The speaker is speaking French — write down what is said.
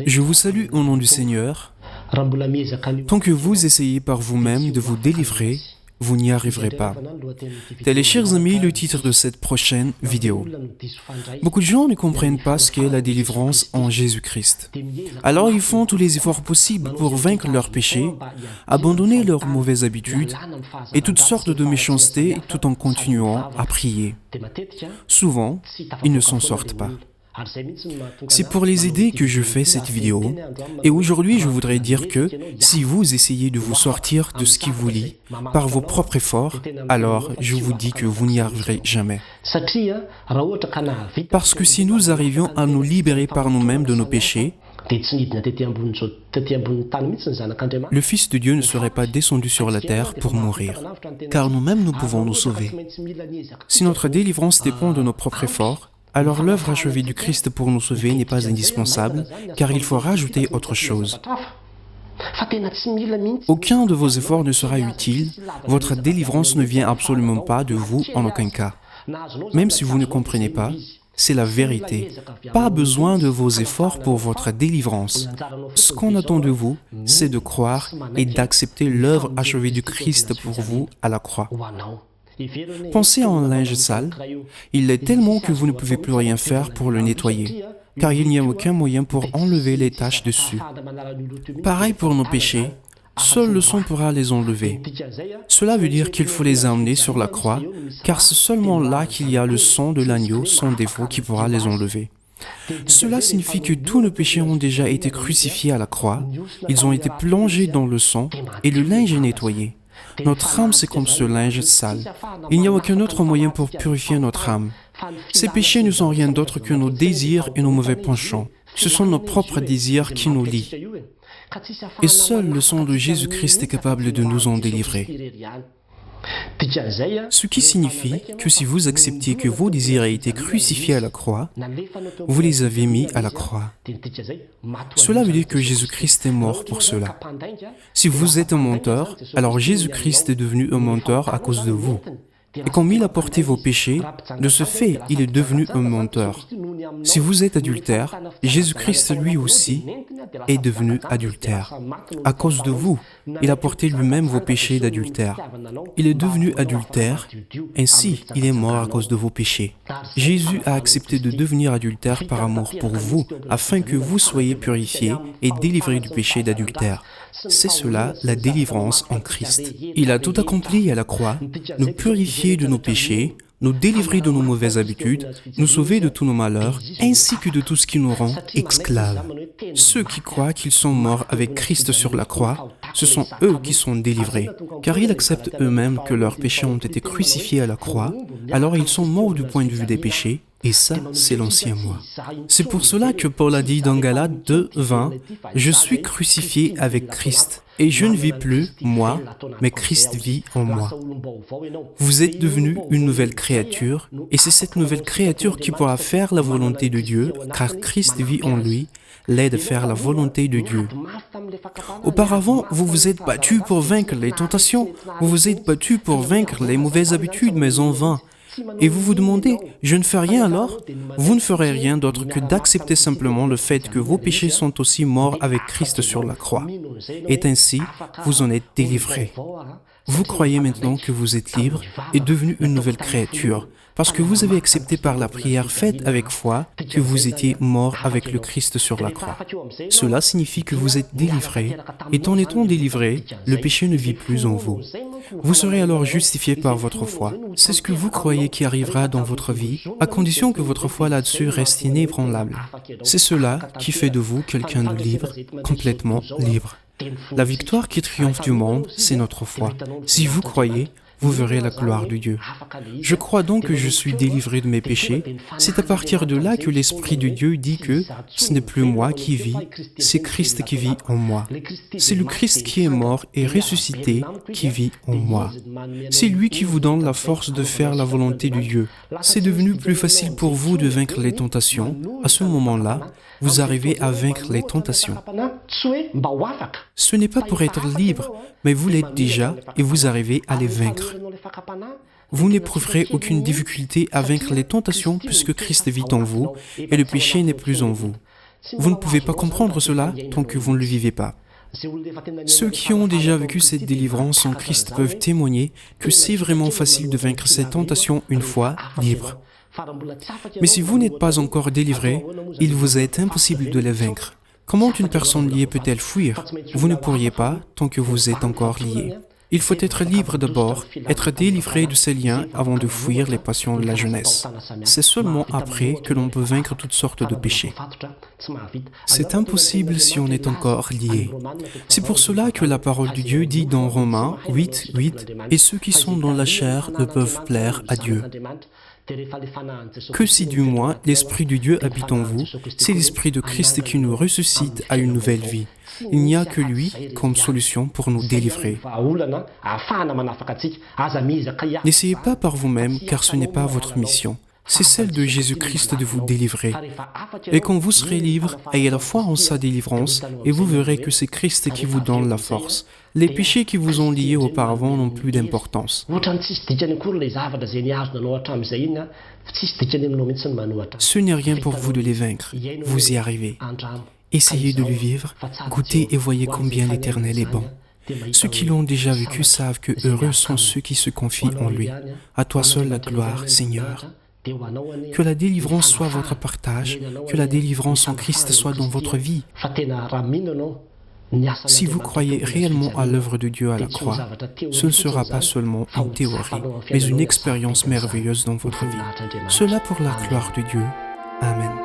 Je vous salue au nom du Seigneur. Tant que vous essayez par vous-même de vous délivrer, vous n'y arriverez pas. Tel est, chers amis, le titre de cette prochaine vidéo. Beaucoup de gens ne comprennent pas ce qu'est la délivrance en Jésus-Christ. Alors ils font tous les efforts possibles pour vaincre leurs péchés, abandonner leurs mauvaises habitudes et toutes sortes de méchancetés tout en continuant à prier. Souvent, ils ne s'en sortent pas. C'est pour les aider que je fais cette vidéo, et aujourd'hui je voudrais dire que si vous essayez de vous sortir de ce qui vous lie par vos propres efforts, alors je vous dis que vous n'y arriverez jamais. Parce que si nous arrivions à nous libérer par nous-mêmes de nos péchés, le Fils de Dieu ne serait pas descendu sur la terre pour mourir, car nous-mêmes nous pouvons nous sauver. Si notre délivrance dépend de nos propres efforts, alors l'œuvre achevée du Christ pour nous sauver n'est pas indispensable, car il faut rajouter autre chose. Aucun de vos efforts ne sera utile, votre délivrance ne vient absolument pas de vous en aucun cas. Même si vous ne comprenez pas, c'est la vérité. Pas besoin de vos efforts pour votre délivrance. Ce qu'on attend de vous, c'est de croire et d'accepter l'œuvre achevée du Christ pour vous à la croix. Pensez à un linge sale. Il l'est tellement que vous ne pouvez plus rien faire pour le nettoyer, car il n'y a aucun moyen pour enlever les taches dessus. Pareil pour nos péchés, seul le sang pourra les enlever. Cela veut dire qu'il faut les emmener sur la croix, car c'est seulement là qu'il y a le sang de l'agneau sans défaut qui pourra les enlever. Cela signifie que tous nos péchés ont déjà été crucifiés à la croix, ils ont été plongés dans le sang et le linge est nettoyé. Notre âme, c'est comme ce linge sale. Il n'y a aucun autre moyen pour purifier notre âme. Ces péchés ne sont rien d'autre que nos désirs et nos mauvais penchants. Ce sont nos propres désirs qui nous lient. Et seul le sang de Jésus-Christ est capable de nous en délivrer. Ce qui signifie que si vous acceptiez que vos désirs aient été crucifiés à la croix, vous les avez mis à la croix. Cela veut dire que Jésus-Christ est mort pour cela. Si vous êtes un menteur, alors Jésus-Christ est devenu un menteur à cause de vous. Et comme il a porté vos péchés, de ce fait, il est devenu un menteur. Si vous êtes adultère, Jésus-Christ lui aussi est devenu adultère. À cause de vous, il a porté lui-même vos péchés d'adultère. Il est devenu adultère, ainsi il est mort à cause de vos péchés. Jésus a accepté de devenir adultère par amour pour vous, afin que vous soyez purifiés et délivrés du péché d'adultère. C'est cela, la délivrance en Christ. Il a tout accompli à la croix, nous purifier de nos péchés, nous délivrer de nos mauvaises habitudes, nous sauver de tous nos malheurs, ainsi que de tout ce qui nous rend esclaves. Ceux qui croient qu'ils sont morts avec Christ sur la croix, ce sont eux qui sont délivrés, car ils acceptent eux-mêmes que leurs péchés ont été crucifiés à la croix, alors ils sont morts du point de vue des péchés, et ça, c'est l'ancien moi. C'est pour cela que Paul a dit dans Galates 2:20, « Je suis crucifié avec Christ, et je ne vis plus, moi, mais Christ vit en moi. » Vous êtes devenu une nouvelle créature, et c'est cette nouvelle créature qui pourra faire la volonté de Dieu, car Christ vit en lui, l'aide à faire la volonté de Dieu. Auparavant, vous vous êtes battu pour vaincre les tentations, vous vous êtes battu pour vaincre les mauvaises habitudes, mais en vain. Et vous vous demandez, je ne fais rien alors? Vous ne ferez rien d'autre que d'accepter simplement le fait que vos péchés sont aussi morts avec Christ sur la croix. Et ainsi, vous en êtes délivrés. Vous croyez maintenant que vous êtes libre et devenu une nouvelle créature, parce que vous avez accepté par la prière faite avec foi que vous étiez mort avec le Christ sur la croix. Cela signifie que vous êtes délivrés, et en étant délivrés, le péché ne vit plus en vous. Vous serez alors justifié par votre foi. C'est ce que vous croyez qui arrivera dans votre vie, à condition que votre foi là-dessus reste inébranlable. C'est cela qui fait de vous quelqu'un de libre, complètement libre. La victoire qui triomphe du monde, c'est notre foi. Si vous croyez, vous verrez la gloire de Dieu. Je crois donc que je suis délivré de mes péchés. C'est à partir de là que l'Esprit de Dieu dit que ce n'est plus moi qui vis, c'est Christ qui vit en moi. C'est le Christ qui est mort et ressuscité qui vit en moi. C'est lui qui vous donne la force de faire la volonté de Dieu. C'est devenu plus facile pour vous de vaincre les tentations. À ce moment-là, vous arrivez à vaincre les tentations. Ce n'est pas pour être libre, mais vous l'êtes déjà et vous arrivez à les vaincre. Vous n'éprouverez aucune difficulté à vaincre les tentations puisque Christ vit en vous et le péché n'est plus en vous. Vous ne pouvez pas comprendre cela tant que vous ne le vivez pas. Ceux qui ont déjà vécu cette délivrance en Christ peuvent témoigner que c'est vraiment facile de vaincre cette tentation une fois libre. Mais si vous n'êtes pas encore délivré, il vous est impossible de les vaincre. Comment une personne liée peut-elle fuir? Vous ne pourriez pas tant que vous êtes encore lié. Il faut être libre d'abord, être délivré de ces liens avant de fuir les passions de la jeunesse. C'est seulement après que l'on peut vaincre toutes sortes de péchés. C'est impossible si on est encore lié. C'est pour cela que la parole de Dieu dit dans Romains 8:8 « Et ceux qui sont dans la chair ne peuvent plaire à Dieu ». Que si du moins l'Esprit de Dieu habite en vous, c'est l'Esprit de Christ qui nous ressuscite à une nouvelle vie. Il n'y a que lui comme solution pour nous délivrer. N'essayez pas par vous-même, car ce n'est pas votre mission. C'est celle de Jésus-Christ de vous délivrer. Et quand vous serez libre, ayez la foi en sa délivrance, et vous verrez que c'est Christ qui vous donne la force. Les péchés qui vous ont liés auparavant n'ont plus d'importance. Ce n'est rien pour vous de les vaincre. Vous y arrivez. Essayez de le vivre, goûtez et voyez combien l'Éternel est bon. Ceux qui l'ont déjà vécu savent que heureux sont ceux qui se confient en lui. À toi seul la gloire, Seigneur. Que la délivrance soit votre partage, que la délivrance en Christ soit dans votre vie. Si vous croyez réellement à l'œuvre de Dieu à la croix, ce ne sera pas seulement une théorie, mais une expérience merveilleuse dans votre vie. Cela pour la gloire de Dieu. Amen.